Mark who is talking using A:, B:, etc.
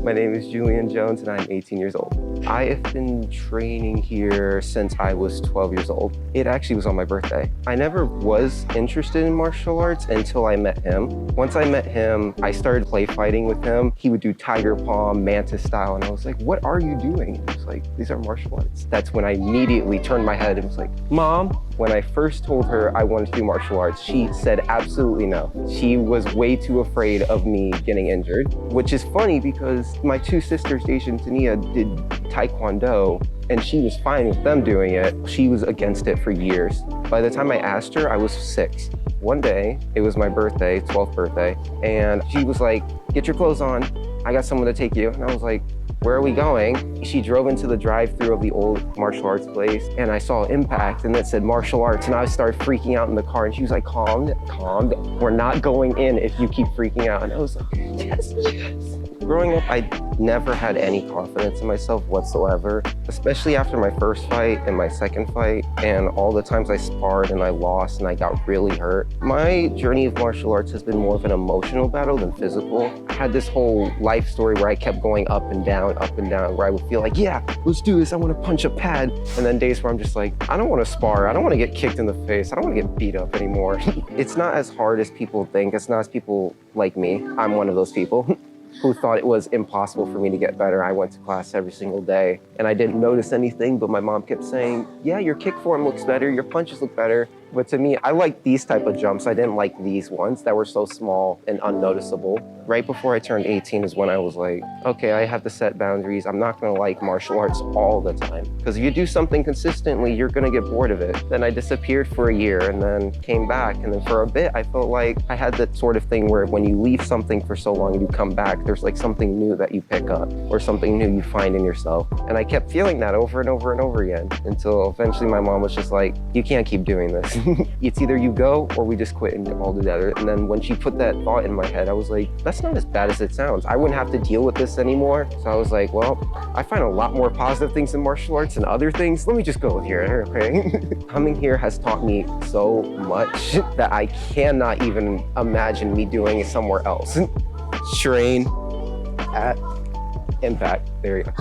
A: My name is Julian Jones and I'm 18 years old. I have been training here since I was 12 years old. It actually was on my birthday. I never was interested in martial arts until I met him. Once I met him, I started play fighting with him. He would do tiger palm, mantis style, and I was like, what are you doing? And he was like, these are martial arts. That's when I immediately turned my head and was like, Mom. When I first told her I wanted to do martial arts, she said absolutely no. She was way too afraid of me getting injured, which is funny because my two sisters, Daisha and Tania, did Taekwondo, and she was fine with them doing it. She was against it for years. By the time I asked her, I was 6. One day, it was my birthday, 12th birthday, and she was like, get your clothes on. I got someone to take you. And I was like, where are we going? She drove into the drive-thru of the old martial arts place, and I saw Impact, and it said martial arts, and I started freaking out in the car, and she was like, calm. We're not going in if you keep freaking out. And I was like, yes. Growing up, I never had any confidence in myself whatsoever, especially after my first fight and my second fight, and all the times I sparred and I lost and I got really hurt. My journey of martial arts has been more of an emotional battle than physical. I had this whole life story where I kept going up and down, where I would feel like, yeah, let's do this, I want to punch a pad. And then days where I'm just like, I don't want to spar, I don't want to get kicked in the face, I don't want to get beat up anymore. It's not as hard as people think, it's not as people like me. I'm one of those people who thought it was impossible for me to get better. I went to class every single day and I didn't notice anything, but my mom kept saying, yeah, your kick form looks better, your punches look better. But to me, I like these type of jumps. I didn't like these ones that were so small and unnoticeable. Right before I turned 18 is when I was like, okay, I have to set boundaries. I'm not gonna like martial arts all the time. Because if you do something consistently, you're gonna get bored of it. Then I disappeared for a year and then came back. And then for a bit, I felt like I had that sort of thing where when you leave something for so long and you come back, there's like something new that you pick up or something new you find in yourself. And I kept feeling that over and over and over again until eventually my mom was just like, you can't keep doing this. It's either you go or we just quit and all together. And then when she put that thought in my head, I was like, that's not as bad as it sounds. I wouldn't have to deal with this anymore. So I was like, well, I find a lot more positive things in martial arts than other things. Let me just go with here, okay? Coming here has taught me so much that I cannot even imagine me doing it somewhere else. Train at Impact, there you go.